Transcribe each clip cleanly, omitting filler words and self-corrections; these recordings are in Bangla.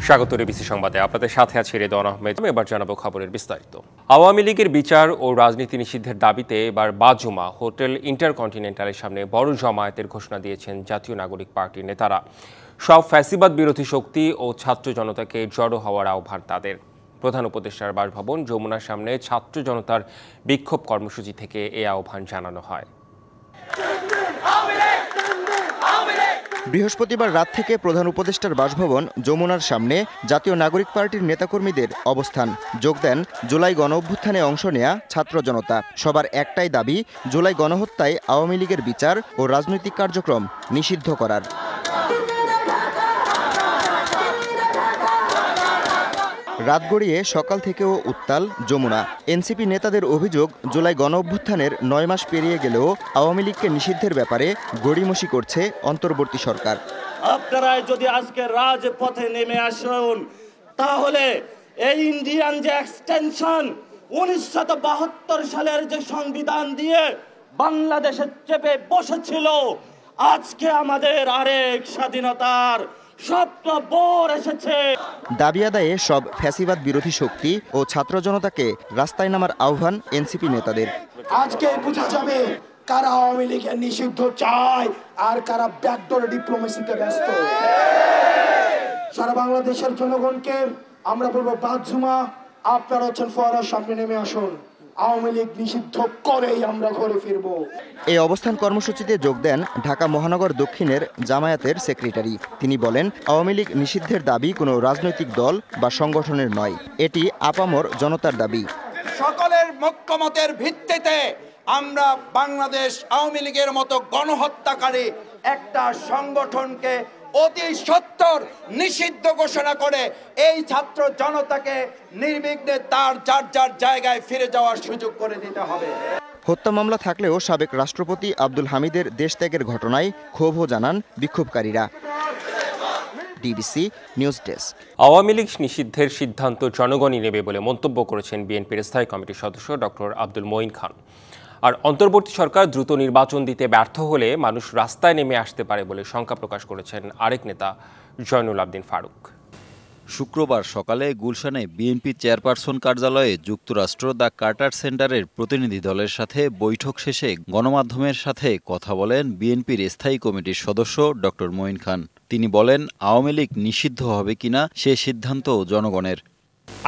স্বাগত ডিবিসি সংবাদে আপনাদের সাথে আছে রেদওয়ান আহমেদ। এবার জানাবো খবরের বিস্তারিত। আওয়ামী লীগের বিচার ও রাজনীতি নিষিদ্ধের দাবিতে এবার বাদজুমা হোটেল ইন্টারকন্টিনেন্টালের সামনে বড় জমায়েতের ঘোষণা দিয়েছেন জাতীয় নাগরিক পার্টির নেতারা। সব ফ্যাসিবাদ বিরোধী শক্তি ও ছাত্র জনতাকে জড়ো হওয়ার আহ্বান তাদের। প্রধান উপদেষ্টার বাসভবন যমুনার সামনে ছাত্র জনতার বিক্ষোভ কর্মসূচি থেকে এ আহ্বান জানানো হয়। বৃহস্পতিবার রাত থেকে প্রধান উপদেষ্টার বাসভবন যমুনার সামনে জাতীয় নাগরিক পার্টির নেতাকর্মীদের অবস্থান। যোগ দেন জুলাই গণঅভ্যুত্থানে অংশ নেয়া ছাত্র জনতা। সবার একটাই দাবি, জুলাই গণহত্যায় আওয়ামী লীগের বিচার ও রাজনৈতিক কার্যক্রম নিষিদ্ধ করার। রাত গড়িয়ে সকাল থেকেও উত্তাল যমুনা। এনসিপি নেতাদের অভিযোগ, জুলাই গণঅভ্যুত্থানের 9 মাস পেরিয়ে গেলেও আওয়ামী লীগকে নিষিদ্ধের ব্যাপারে গড়িমসি করছে অন্তর্বর্তী সরকার। আপনারা যদি আজকে রাজপথে নেমে আসুন, তাহলে এই ইন্ডিয়ান যে এক্সটেনশন 1972 সালের যে সংবিধান দিয়ে বাংলাদেশে চেপে বসেছিল, আজকে আমাদের আরেক স্বাধীনতার স্বপ্ন বোর এসেছে। দাবি আদায়ে সব ফ্যাসিবাদ বিরোধী শক্তি ও ছাত্র জনতাকে রাস্তায় নামার আহ্বান এনসিপি নেতাদের। আজকে বোঝা যাবে কারা আওয়ামী লীগের নিষিদ্ধ চায় আর কারা ব্যাকডোর ডিপ্লোমেসিতে ব্যস্ত। সারা বাংলাদেশের জনগণকে আমরা বলবো, বাদজুমা আপনারা হচ্ছেন ফোয়ারার সামনে নেমে আসুন। আওয়ামী লীগ নিষিদ্ধ করেই আমরা ঘরে ফিরব। এই অবস্থান কর্মসূচিতে যোগ দেন ঢাকা মহানগর দক্ষিণের জামায়াতের সেক্রেটারি। তিনি বলেন, আওয়ামী লীগ নিষিদ্ধের দাবি কোনো রাজনৈতিক দল বা সংগঠনের নয়, এটি আপামর জনতার দাবি। সকলের ঐক্যমতের ভিত্তিতে আমরা বাংলাদেশ আওয়ামী লীগের মতো গণহত্যাকারী একটা সংগঠনকে অতি সত্বর নিষিদ্ধ ঘোষণা করে এই ছাত্র জনতাকে নির্বিঘ্নে তার যার যার জায়গায় ফিরে যাওয়ার সুযোগ করে দিতে হবে। হত্যা মামলা থাকলেও সাবেক রাষ্ট্রপতি আব্দুল হামিদের দেশত্যাগের ঘটনায় ক্ষোভও জানান বিক্ষোভকারীরা। DBC news desk. Awami League নিষিদ্ধের সিদ্ধান্ত জনগণই নেবে বলে মন্তব্য করেছেন বিএনপির স্থায়ী কমিটির সদস্য ডক্টর আব্দুল মঈন খান। আর অন্তর্বর্তী সরকার দ্রুত নির্বাচন দিতে ব্যর্থ হলে মানুষ রাস্তায় নেমে আসতে পারে বলে শঙ্কা প্রকাশ করেছেন আরেক নেতা জয়নুল আবদিন ফারুক। শুক্রবার সকালে গুলশানে বিএনপি চেয়ারপারসন কার্যালয়ে যুক্তরাষ্ট্র দ্য কার্টার সেন্টারের প্রতিনিধি দলের সাথে বৈঠক শেষে গণমাধ্যমের সাথে কথা বলেন বিএনপির স্থায়ী কমিটির সদস্য ডক্টর মঈন খান। তিনি বলেন, আওয়ামী লীগ নিষিদ্ধ হবে কিনা সে সিদ্ধান্ত জনগণের।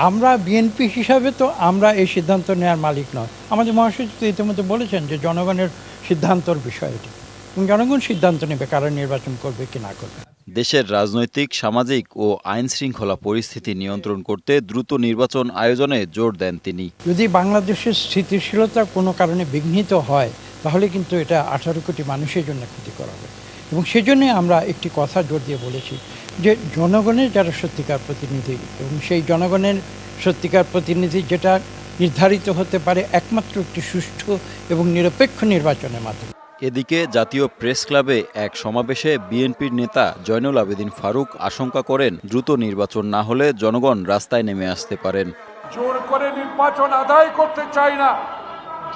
আমরা বিএনপি হিসাবে তো আমরা এই সিদ্ধান্ত নেওয়ার মালিক নয়। আমাদের মহাসচিব ইতিমধ্যে বলেছেন যে জনগণের সিদ্ধান্তর বিষয় এটি, এবং জনগণ সিদ্ধান্ত নেবে কারা নির্বাচন করবে কি না করবে। দেশের রাজনৈতিক, সামাজিক ও আইন শৃঙ্খলা পরিস্থিতি নিয়ন্ত্রণ করতে দ্রুত নির্বাচন আয়োজনে জোর দেন তিনি। যদি বাংলাদেশের স্থিতিশীলতা কোনো কারণে বিঘ্নিত হয়, তাহলে কিন্তু এটা 18 কোটি মানুষের জন্য ক্ষতিকর হবে। এবং সেজন্যই আমরা একটি কথা জোর দিয়ে বলেছি যে জনগণের যারা সত্যিকার প্রতিনিধি, এবং সেই জনগণের সত্যিকার প্রতিনিধি যেটা নির্ধারিত হতে পারে একমাত্র একটি সুষ্ঠু এবং নিরপেক্ষ নির্বাচনের মাধ্যমে। এদিকে জাতীয় প্রেস ক্লাবে এক সমাবেশে বিএনপির নেতা জয়নুল আবেদিন ফারুক আশঙ্কা করেন, দ্রুত নির্বাচন না হলে জনগণ রাস্তায় নেমে আসতে পারেন। জোর করে নির্বাচন আদায় করতে চাই না।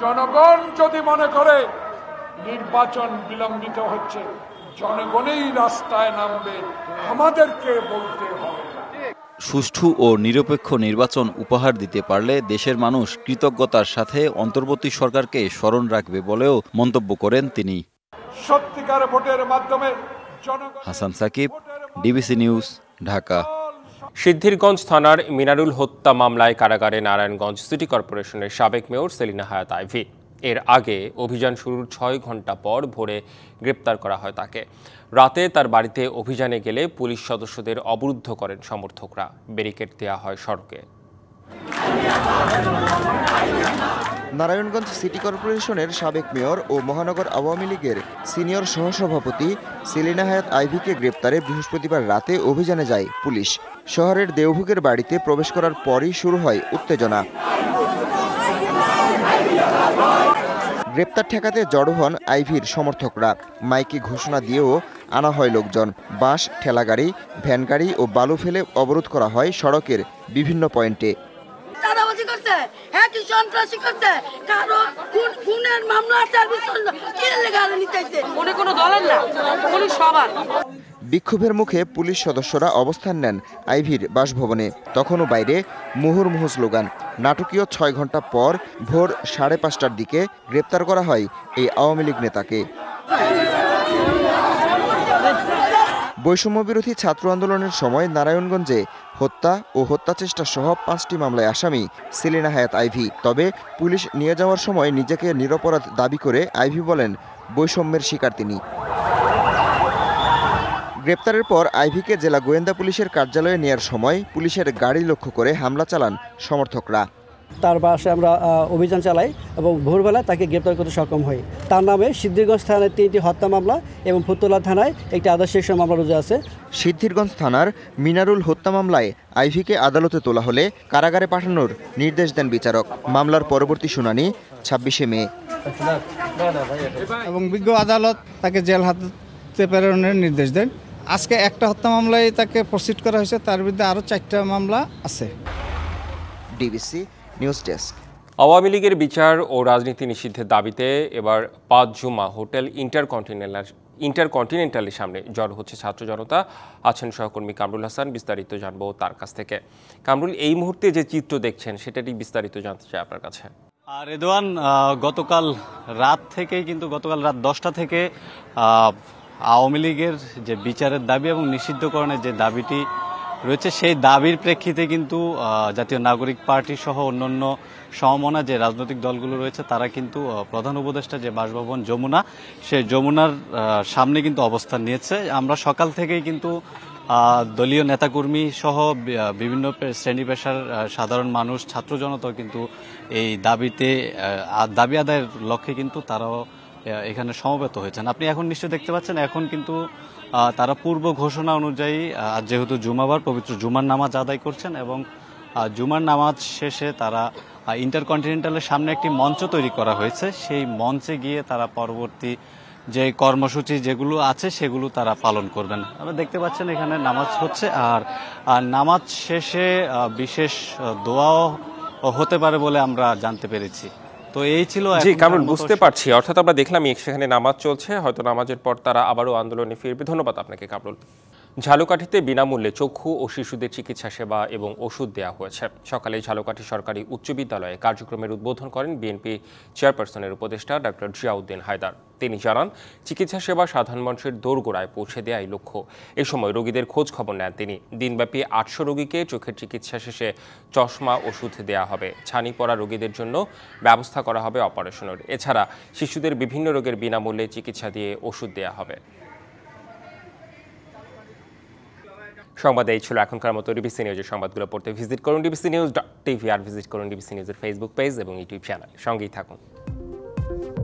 জনগণ যদি মনে করে নির্বাচন বিলম্বিত হচ্ছে, জনগণই রাস্তায় নামবে, আমাদেরকে বলতে হবে। সুষ্ঠু ও নিরপেক্ষ নির্বাচন উপহার দিতে পারলে দেশের মানুষ কৃতজ্ঞতার সাথে অন্তর্বর্তী সরকারকে স্মরণ রাখবে বলেও মন্তব্য করেন তিনি। সত্যিকার ভোটের মাধ্যমে হাসান সাকিব, ডিবিসি নিউজ, ঢাকা। সিদ্ধিরগঞ্জ থানার মিনারুল হত্যা মামলায় কারাগারে নারায়ণগঞ্জ সিটি কর্পোরেশনের সাবেক মেয়র সেলিনা হায়াত আইভি। এর আগে অভিযান শুরুর 6 ঘন্টা পর ভোরে গ্রেপ্তার করা হয় তাকে। রাতে তার বাড়িতে অভিযানে গেলে পুলিশ সদস্যদের অবরুদ্ধ করেন সমর্থকরা। ব্যারিকেড দেওয়া হয় সড়কে। নারায়ণগঞ্জ সিটি কর্পোরেশনের সাবেক মেয়র ও মহানগর আওয়ামী লীগের সিনিয়র সহসভাপতি সেলিনা হায়াত আইভিকে গ্রেপ্তারে বৃহস্পতিবার রাতে অভিযানে যায় পুলিশ। শহরের দেওভোগের বাড়িতে প্রবেশ করার পরই শুরু হয় উত্তেজনা। গ্রেপ্তার ঠেকাতে জড়ো হন আইভির সমর্থকরা। মাইকে ঘোষণা দিয়েও আনা হয় লোকজন। বাঁশ, ঠেলাগাড়ি, ভ্যানগাড়ি ও বালু ফেলে অবরোধ করা হয় সড়কের বিভিন্ন পয়েন্টে। বিক্ষোভের মুখে পুলিশ সদস্যরা অবস্থান নেন আইভীর বাসভবনে। তখনও বাইরে মুহুর্মুহু স্লোগান। নাটকীয় 6 ঘন্টা পর ভোর 5:30টার দিকে গ্রেপ্তার করা হয় এই আওয়ামী লীগ নেতাকে। বৈষম্যবিরোধী ছাত্র আন্দোলনের সময় নারায়ণগঞ্জে হত্যা ও হত্যাচেষ্টা সহ 5টি মামলায় আসামি সেলিনা হায়াৎ আইভী। তবে পুলিশ নিয়ে যাওয়ার সময় নিজেকে নিরপরাধ দাবি করে আইভী বলেন বৈষম্যের শিকার তিনি। গ্রেপ্তারের পর আইভীকে জেলা গোয়েন্দা পুলিশের কার্যালয়ে নেয়ার সময় পুলিশের গাড়ি লক্ষ্য করে হামলা চালান সমর্থকরা। তার বাসায় আমরা অভিযান চালাই এবং ভোরবেলায় তাকে গ্রেপ্তার করতে সক্ষম হই। তার নামে সিদ্ধিরগঞ্জ থানায় 3টি হত্যা মামলা এবং ফুতুল্লা থানায় একটি আদর্শ মামলা রুজু আছে। সিদ্ধিরগঞ্জ থানার মিনারুল হত্যা মামলায় আইভীকে আদালতে তোলা হলে কারাগারে পাঠানোর নির্দেশ দেন বিচারক। মামলার পরবর্তী শুনানি 26শে মে। এবং বিজ্ঞ আদালত তাকে জেল হাজতে প্রেরণের নির্দেশ দেন। আজকে একটা হত্যা মামলায় তাকে প্রসিড করা হয়েছে, তার বিরুদ্ধে আরও 4টা মামলা আছে। DBC news desk. আওয়ামী লীগের বিচার ও রাজনীতি নিষিদ্ধের দাবিতে এবার 5 জুমা হোটেল ইন্টারকন্টিনেন্টালের সামনে জড়ো হচ্ছে ছাত্র জনতা। আছেন সহকর্মী কামরুল হাসান, বিস্তারিত জানবো তার কাছ থেকে। কামরুল, এই মুহূর্তে যে চিত্র দেখছেন সেটারই বিস্তারিত জানতে চাই আপনার কাছে। রেদওয়ান, গতকাল রাত 10টা থেকে আওয়ামী লীগের যে বিচারের দাবি এবং নিষিদ্ধকরণের যে দাবিটি রয়েছে সেই দাবির প্রেক্ষিতে কিন্তু জাতীয় নাগরিক পার্টি সহ অন্যান্য সমমনা যে রাজনৈতিক দলগুলো রয়েছে তারা কিন্তু প্রধান উপদেষ্টা যে বাসভবন যমুনা, সেই যমুনার সামনে কিন্তু অবস্থান নিয়েছে। আমরা সকাল থেকেই কিন্তু দলীয় নেতাকর্মী সহ বিভিন্ন শ্রেণী পেশার সাধারণ মানুষ, ছাত্র জনতাও কিন্তু এই দাবি আদায়ের লক্ষ্যে কিন্তু তারাও এখানে সমবেত হয়েছেন। আপনি এখন নিশ্চয়ই দেখতে পাচ্ছেন, এখন কিন্তু তারা পূর্ব ঘোষণা অনুযায়ী যেহেতু জুমাবার পবিত্র জুমার নামাজ আদায় করছেন এবং জুমার নামাজ শেষে তারা ইন্টারকন্টিনেন্টালের সামনে একটি মঞ্চ তৈরি করা হয়েছে। সেই মঞ্চে গিয়ে তারা পরবর্তী যে কর্মসূচি যেগুলো আছে সেগুলো তারা পালন করবেন। আপনারা দেখতে পাচ্ছেন এখানে নামাজ হচ্ছে, আর নামাজ শেষে বিশেষ দোয়াও হতে পারে বলে আমরা জানতে পেরেছি। তো এই ছিল। জি কামরুল, বুঝতে পারছি, অর্থাৎ আমরা দেখলাম সেখানে নামাজ চলছে, হয়তো নামাজের পর তারা আবারও আন্দোলনে ফিরবে। ধন্যবাদ আপনাকে কামরুল। ঝালকাঠিতে বিনামূল্যে চক্ষু ও শিশুদের চিকিৎসা সেবা এবং ওষুধ দেওয়া হয়েছে। সকালে ঝালকাঠি সরকারি উচ্চ বিদ্যালয়ে কার্যক্রমের উদ্বোধন করেন বিএনপি চেয়ারপারসনের উপদেষ্টা ডক্টর জিয়াউদ্দিন হায়দার। তিনি জানান, চিকিৎসা সেবা সাধারণ মানুষের দোরগোড়ায় পৌঁছে দেওয়াই লক্ষ্য। এ সময় রোগীদের খোঁজ খবর নেন তিনি। দিনব্যাপী 800 রোগীকে চোখের চিকিৎসা শেষে চশমা ওষুধ দেওয়া হবে। ছানি পড়া রোগীদের জন্য ব্যবস্থা করা হবে অপারেশনের। এছাড়া শিশুদের বিভিন্ন রোগের বিনামূল্যে চিকিৎসা দিয়ে ওষুধ দেওয়া হবে। সংবাদ এই ছিল এখনকার মতো। ডিবিসি নিউজের সংবাদগুলো পড়তে ভিজিট করুন dbcnews.tv আর ভিজিট করুন ডিবিসি নিউজের ফেসবুক পেজ এবং ইউটিউব চ্যানেল। সঙ্গেই থাকুন।